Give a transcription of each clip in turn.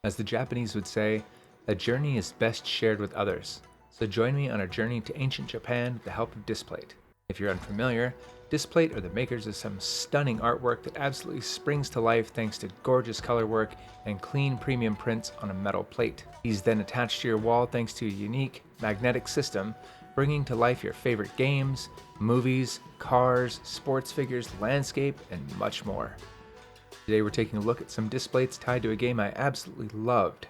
As the Japanese would say, a journey is best shared with others. So join me on our journey to ancient Japan with the help of Displate. If you're unfamiliar, Displate are the makers of some stunning artwork that absolutely springs to life thanks to gorgeous color work and clean premium prints on a metal plate. These then attach to your wall thanks to a unique magnetic system, bringing to life your favorite games, movies, cars, sports figures, landscape, and much more. Today we're taking a look at some Displates tied to a game I absolutely loved,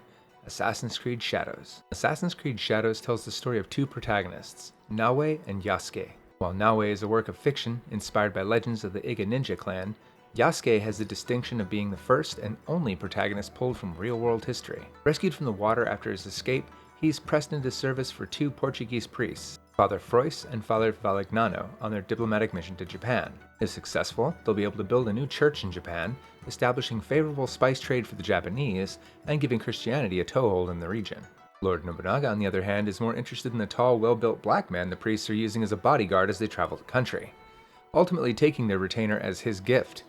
Assassin's Creed Shadows. Assassin's Creed Shadows tells the story of two protagonists, Naoe and Yasuke. While Naoe is a work of fiction inspired by legends of the Iga ninja clan, Yasuke has the distinction of being the first and only protagonist pulled from real-world history. Rescued from the water after his escape, he's pressed into service for two Portuguese priests, Father Frois and Father Valignano, on their diplomatic mission to Japan. If successful, they'll be able to build a new church in Japan, establishing favorable spice trade for the Japanese and giving Christianity a toehold in the region. Lord Nobunaga, on the other hand, is more interested in the tall, well-built black man the priests are using as a bodyguard as they travel the country, ultimately taking their retainer as his gift.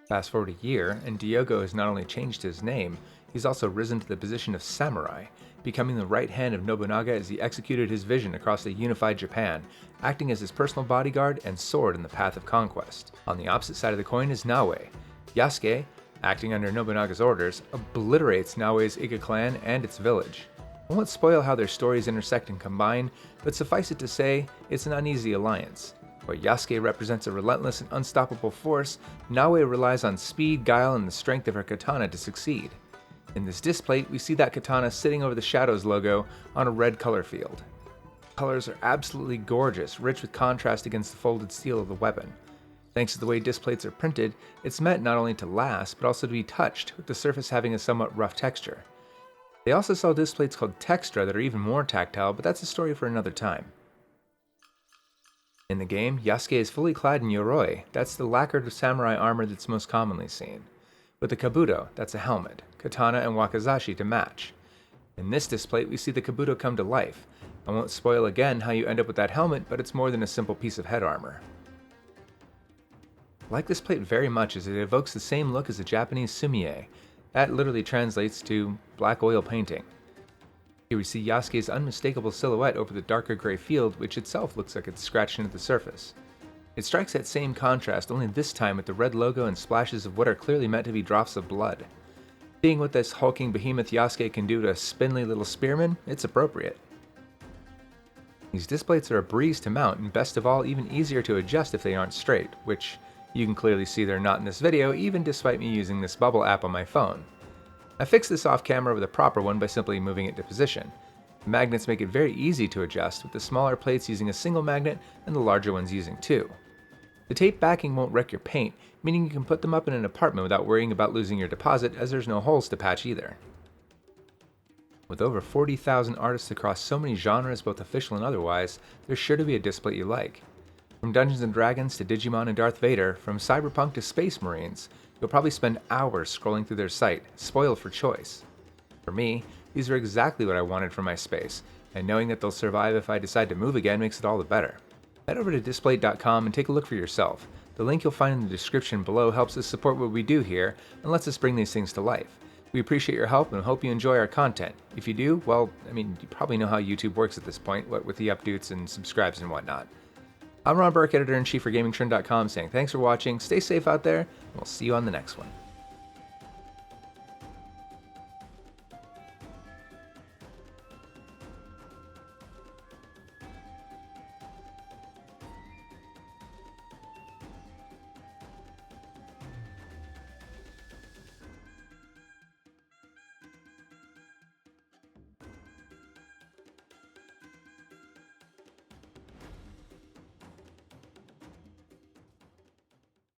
Fast forward a year, and Diogo has not only changed his name, he's also risen to the position of samurai, becoming the right hand of Nobunaga as he executed his vision across a unified Japan, acting as his personal bodyguard and sword in the path of conquest. On the opposite side of the coin is Naoe. Yasuke, acting under Nobunaga's orders, obliterates Naoe's Iga clan and its village. I won't spoil how their stories intersect and combine, but suffice it to say, it's an uneasy alliance. While Yasuke represents a relentless and unstoppable force, Naoe relies on speed, guile, and the strength of her katana to succeed. In this displate, we see that katana sitting over the Shadows logo on a red color field. The colors are absolutely gorgeous, rich with contrast against the folded steel of the weapon. Thanks to the way displates are printed, it's meant not only to last, but also to be touched, with the surface having a somewhat rough texture. They also sell displates called Textra that are even more tactile, but that's a story for another time. In the game, Yasuke is fully clad in yoroi, that's the lacquered samurai armor that's most commonly seen, with the kabuto, that's a helmet, katana and wakizashi to match. In this displate, we see the kabuto come to life. I won't spoil again how you end up with that helmet, but it's more than a simple piece of head armor. I like this plate very much as it evokes the same look as the Japanese sumie. That literally translates to black oil painting. Here we see Yasuke's unmistakable silhouette over the darker gray field, which itself looks like it's scratched into the surface. It strikes that same contrast, only this time with the red logo and splashes of what are clearly meant to be drops of blood. Seeing what this hulking behemoth Yasuke can do to a spindly little spearman, it's appropriate. These displates are a breeze to mount, and best of all, even easier to adjust if they aren't straight, which you can clearly see they're not in this video, even despite me using this bubble app on my phone. I fixed this off camera with a proper one by simply moving it to position. The magnets make it very easy to adjust, with the smaller plates using a single magnet and the larger ones using two. The tape backing won't wreck your paint, meaning you can put them up in an apartment without worrying about losing your deposit, as there's no holes to patch either. With over 40,000 artists across so many genres, both official and otherwise, there's sure to be a displate you like. From Dungeons & Dragons to Digimon and Darth Vader, from Cyberpunk to Space Marines, you'll probably spend hours scrolling through their site, spoiled for choice. For me, these are exactly what I wanted for my space, and knowing that they'll survive if I decide to move again makes it all the better. Head over to Displate.com and take a look for yourself. The link you'll find in the description below helps us support what we do here and lets us bring these things to life. We appreciate your help and hope you enjoy our content. If you do, well, you probably know how YouTube works at this point, what with the updates and subscribes and whatnot. I'm Ron Burke, Editor-in-Chief for GamingTrend.com, saying thanks for watching, stay safe out there, and we'll see you on the next one.